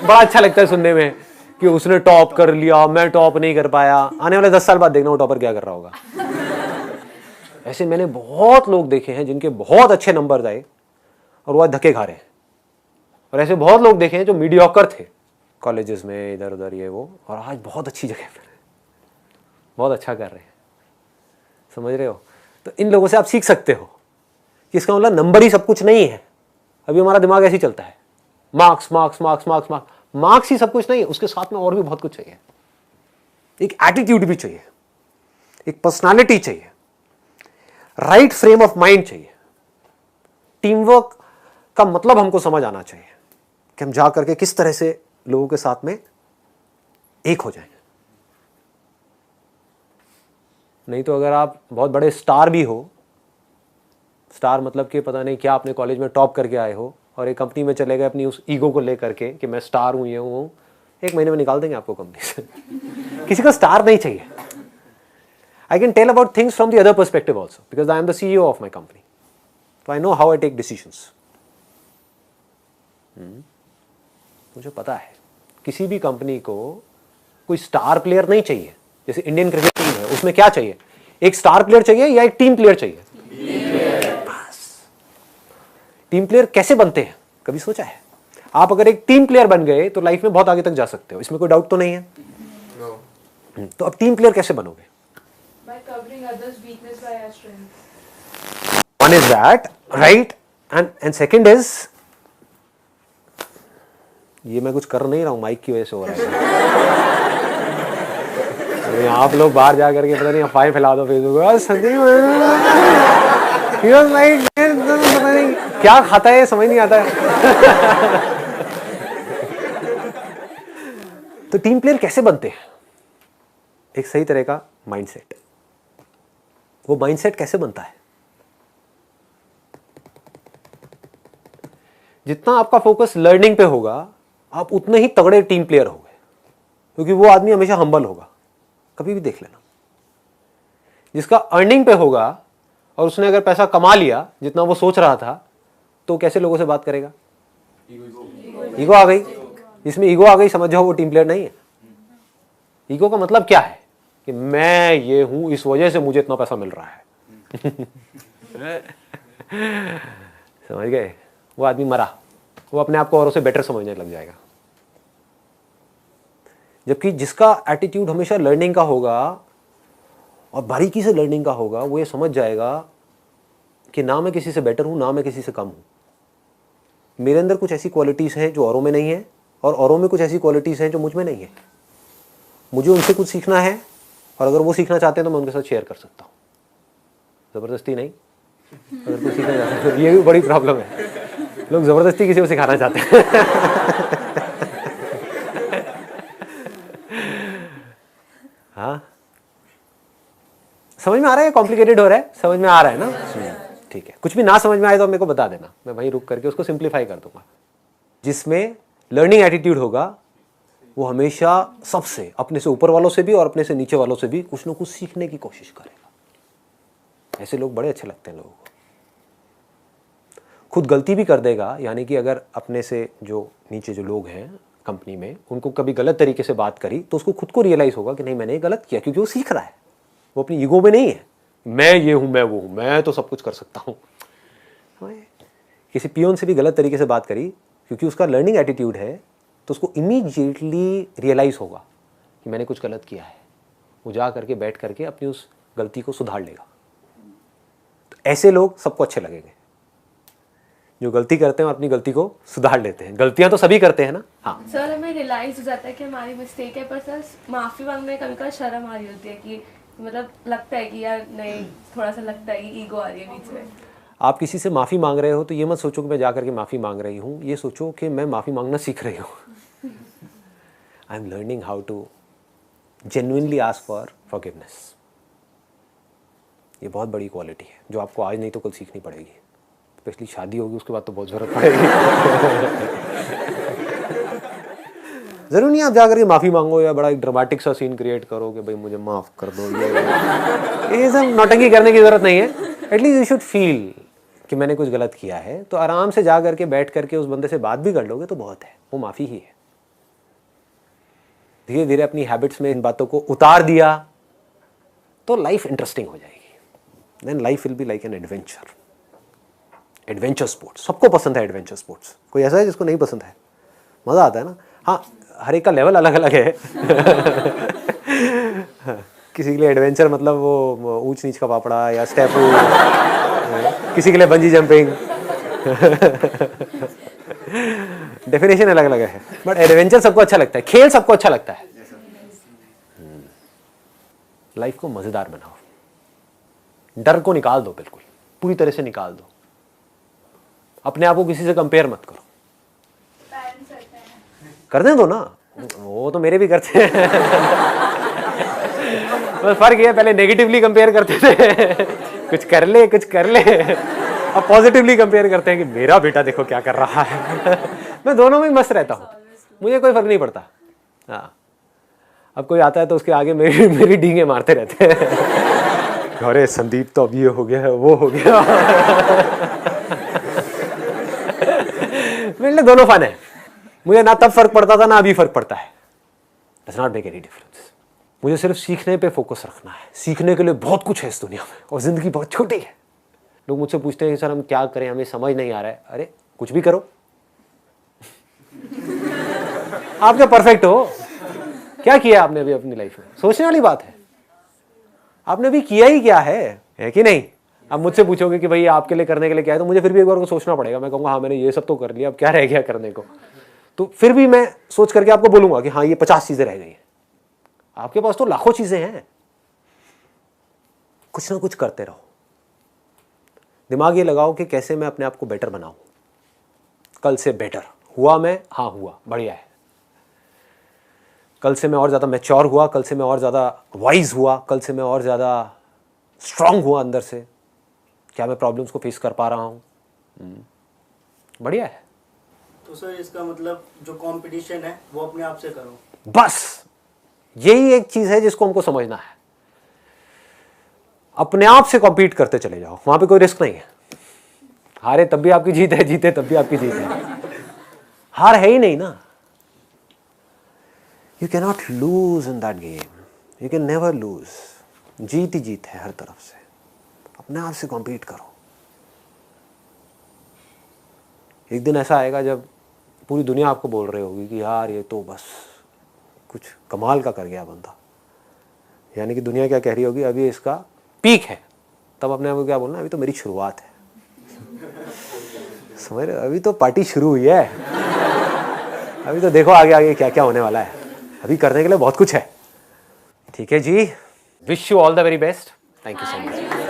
बड़ा अच्छा लगता है सुनने में कि उसने टॉप कर लिया, मैं टॉप नहीं कर पाया। आने वाले 10 साल बाद देखना वो टॉपर क्या कर रहा होगा। ऐसे मैंने बहुत लोग देखे हैं जिनके बहुत अच्छे नंबर आए और वो आज धक्के खा रहे हैं, और ऐसे बहुत लोग देखे हैं जो मीडियोकर थे कॉलेजेस में, इधर उधर ये वो, और आज बहुत अच्छी जगह पर बहुत अच्छा कर रहे हैं। समझ रहे हो? तो इन लोगों से आप सीख सकते हो कि इसका मतलब नंबर ही सब कुछ नहीं है। अभी हमारा दिमाग ऐसे ही चलता है, marks marks marks marks marks, marks ही सब कुछ नहीं है, उसके साथ में और भी बहुत कुछ चाहिए। एक एटीट्यूड भी चाहिए, एक पर्सनालिटी चाहिए, राइट फ्रेम ऑफ माइंड चाहिए। टीम वर्क का मतलब हमको समझ आना चाहिए कि हम जा करके किस तरह से लोगों के साथ में एक हो जाएं। नहीं तो अगर आप बहुत बड़े स्टार भी हो, स्टार मतलब कि पता नहीं क्या अपने कॉलेज में टॉप करके आए हो और एक कंपनी में चले गए अपनी उस ईगो को लेकर के कि मैं स्टार हूं, ये हूं, 1 महीने में निकाल देंगे आपको कंपनी से। किसी को स्टार नहीं चाहिए। I can tell about things from the other perspective also because I am the CEO of my company, तो I know how I take decisions. मुझे पता है किसी भी कंपनी को कोई स्टार प्लेयर नहीं चाहिए। जैसे इंडियन क्रिकेट टीम है, उसमें क्या चाहिए? एक स्टार प्लेयर चाहिए या एक टीम प्लेयर चाहिए? बस। टीम प्लेयर कैसे बनते हैं, कभी सोचा है? आप अगर एक टीम प्लेयर बन गए तो लाइफ में बहुत आगे तक जा सकते हो, इसमें कोई डाउट तो नहीं है। तो अब टीम प्लेयर कैसे बनोगे? By covering others' weakness by our strength. One is that, right? And second is, ये मैं कुछ कर नहीं रहा हूं, माइक की वजह से हो रहा है। आप लोग बाहर जा करके पता नहीं अफवाहें फैला दो फेसबुक पर, संदीप पता नहीं क्या खाता है, समझ नहीं आता है। तो टीम प्लेयर कैसे बनते हैं? एक सही तरह का माइंडसेट। वो माइंडसेट कैसे बनता है? जितना आपका फोकस लर्निंग पे होगा, आप उतने ही तगड़े टीम प्लेयर होगे, क्योंकि वो आदमी हमेशा हम्बल होगा। कभी भी देख लेना, जिसका अर्निंग पे होगा और उसने अगर पैसा कमा लिया जितना वो सोच रहा था, तो कैसे लोगों से बात करेगा? ईगो आ गई। जिसमें ईगो आ गई, समझ जाओ वो टीम प्लेयर नहीं है। ईगो का मतलब क्या है? कि मैं ये हूं, इस वजह से मुझे इतना पैसा मिल रहा है। समझ गए? वो आदमी मरा, वो अपने आप को औरों से बेटर समझने लग जाएगा। जबकि जिसका एटीट्यूड हमेशा लर्निंग का होगा और बारीकी से लर्निंग का होगा, वो ये समझ जाएगा कि ना मैं किसी से बेटर हूं, ना मैं किसी से कम हूं। मेरे अंदर कुछ ऐसी क्वालिटीज हैं जो औरों में नहीं है, और औरों में कुछ ऐसी क्वालिटीज हैं जो मुझ में नहीं है। मुझे उनसे कुछ सीखना है, और अगर वो सीखना चाहते हैं तो मैं उनके साथ शेयर कर सकता हूँ, जबरदस्ती नहीं। अगर कोई सीखना चाहता है तो ये भी बड़ी प्रॉब्लम है, लोग जबरदस्ती किसी को सिखाना चाहते हैं। हाँ, समझ में आ रहा है? कॉम्प्लिकेटेड हो रहा है? समझ में आ रहा है ना? ठीक है। कुछ भी ना समझ में आए तो मेरे को बता देना, मैं वहीं रुक करके उसको सिंप्लीफाई कर दूंगा। जिसमें लर्निंग एटीट्यूड होगा, वो हमेशा सबसे, अपने से ऊपर वालों से भी और अपने से नीचे वालों से भी कुछ ना कुछ सीखने की कोशिश करेगा। ऐसे लोग बड़े अच्छे लगते हैं लोगों को। खुद गलती भी कर देगा, यानी कि अगर अपने से जो नीचे जो लोग हैं कंपनी में, उनको कभी गलत तरीके से बात करी तो उसको खुद को रियलाइज होगा कि नहीं, मैंने ये गलत किया, क्योंकि वो सीख रहा है। वो अपनी ईगो में नहीं है, मैं ये हूं, मैं वो हूं, मैं तो सब कुछ कर सकता हूं। किसी पियोन से भी गलत तरीके से बात करी, क्योंकि उसका लर्निंग एटीट्यूड है, तो उसको इमीडिएटली रियलाइज होगा कि मैंने कुछ गलत किया है। वो जा करके बैठ करके अपनी उस गलती को सुधार लेगा। तो ऐसे लोग सबको अच्छे लगेंगे, जो गलती करते हैं और अपनी गलती को सुधार लेते हैं। गलतियां तो सभी करते हैं ना। हाँ सर, हमें रियलाइज हो जाता है कि हमारी मिस्टेक है, पर सर माफी मांगने में कभी कभी शर्म आ रही होती है कि मतलब लगता है कि यार नहीं, थोड़ा सा लगता है कि ईगो आ रही है बीच में। आप किसी से माफ़ी मांग रहे हो तो ये मत सोचो कि मैं जा करके माफ़ी मांग रही हूँ, ये सोचो कि मैं माफ़ी मांगना सीख रही हूँ। I am learning how to genuinely ask for forgiveness. ये बहुत बड़ी क्वालिटी है जो आपको आज नहीं तो कल सीखनी पड़ेगी। स्पेशली शादी होगी उसके बाद तो बहुत ज़रूरत पड़ेगी। ज़रूर नहीं आप जा करके माफ़ी मांगो या बड़ा एक ड्रामेटिक सा सीन क्रिएट करो कि भाई मुझे माफ़ कर दो, ये सब नौटंकी करने की ज़रूरत नहीं है। एटलीस्ट यू शुड फील कि मैंने कुछ गलत किया है, तो आराम से जा करके बैठ करके उस बंदे से बात भी कर लोगे तो बहुत है, वो माफ़ी ही है। धीरे धीरे अपनी हैबिट्स में इन बातों को उतार दिया तो लाइफ इंटरेस्टिंग हो जाएगी। Then life will be like an adventure. Adventure sports सबको पसंद है। एडवेंचर स्पोर्ट्स कोई ऐसा है जिसको नहीं पसंद है? मज़ा आता है ना। हाँ, हर एक का लेवल अलग अलग है। किसी के लिए एडवेंचर मतलब वो ऊंच नीच का पापड़ा या स्टेपू, किसी के लिए बंजी जंपिंग। डेफिनेशन अलग अलग है, बट एडवेंचर सबको अच्छा लगता है, खेल सबको अच्छा लगता है। लाइफ को मजेदार बनाओ, डर को निकाल दो, बिल्कुल पूरी तरह से निकाल दो। अपने आप को किसी से कंपेयर मत करो। करने दो ना, वो तो मेरे भी करते हैं। बस फर्क ये है, पहले नेगेटिवली कंपेयर करते थे, कुछ कर ले कुछ कर ले। अब पॉजिटिवली कंपेयर करते हैं कि मेरा बेटा देखो क्या कर रहा है। मैं दोनों में मस्त रहता हूँ, मुझे कोई फर्क नहीं पड़ता। हाँ, अब कोई आता है तो उसके आगे मेरी डींगे मारते रहते हैं। अरे संदीप तो अब ये हो गया है, वो हो गया। मेरे लिए दोनों फन है। मुझे ना तब फर्क पड़ता था ना अभी फर्क पड़ता है। Does not make any difference. मुझे सिर्फ सीखने पे फोकस रखना है। सीखने के लिए बहुत कुछ है इस दुनिया में और जिंदगी बहुत छोटी है। लोग मुझसे पूछते हैं कि सर हम क्या करें, हमें समझ नहीं आ रहा है। अरे कुछ भी करो। आप क्या परफेक्ट हो? क्या किया आपने अभी अपनी लाइफ में? सोचने वाली बात है। आपने अभी किया ही क्या है कि नहीं? अब मुझसे पूछोगे कि भाई आपके लिए करने के लिए क्या है, तो मुझे फिर भी एक बार को सोचना पड़ेगा। मैं कहूँगा हाँ मैंने ये सब तो कर लिया, अब क्या रह गया करने को। तो फिर भी मैं सोच करके आपको बोलूंगा कि हाँ ये 50 चीजें रह गई हैं। आपके पास तो लाखों चीजें हैं। कुछ ना कुछ करते रहो। दिमाग ये लगाओ कि कैसे मैं अपने आप को बेटर बनाऊं। कल से बेटर हुआ मैं, हाँ हुआ, बढ़िया है। कल से मैं और ज़्यादा मैच्योर हुआ, कल से मैं और ज़्यादा वाइज हुआ, कल से मैं और ज़्यादा स्ट्रांग हुआ अंदर से। क्या मैं प्रॉब्लम्स को फेस कर पा रहा हूँ? बढ़िया है। तो सर इसका मतलब जो कंपटीशन है वो अपने आप से करो। बस यही एक चीज़ है जिसको हमको समझना है। अपने आप से कॉम्पीट करते चले जाओ, वहां पे कोई रिस्क नहीं है। हारे तब भी आपकी जीत है, जीते तब भी आपकी जीत है। हार है ही नहीं ना। You can not lose in that game, you can never lose. जीत ही जीत है हर तरफ से। अपने आप से कॉम्पीट करो। एक दिन ऐसा आएगा जब पूरी दुनिया आपको बोल रही होगी कि यार ये तो बस कुछ कमाल का कर गया बंदा। यानी कि दुनिया क्या कह रही होगी, अभी इसका पीक है। तब अपने आप को क्या बोलना, अभी तो मेरी शुरुआत है। समझ रहे हो? अभी तो पार्टी शुरू हुई है। अभी तो देखो आगे आगे क्या क्या होने वाला है। अभी करने के लिए बहुत कुछ है। ठीक है जी, wish you all the very best. Thank you so much.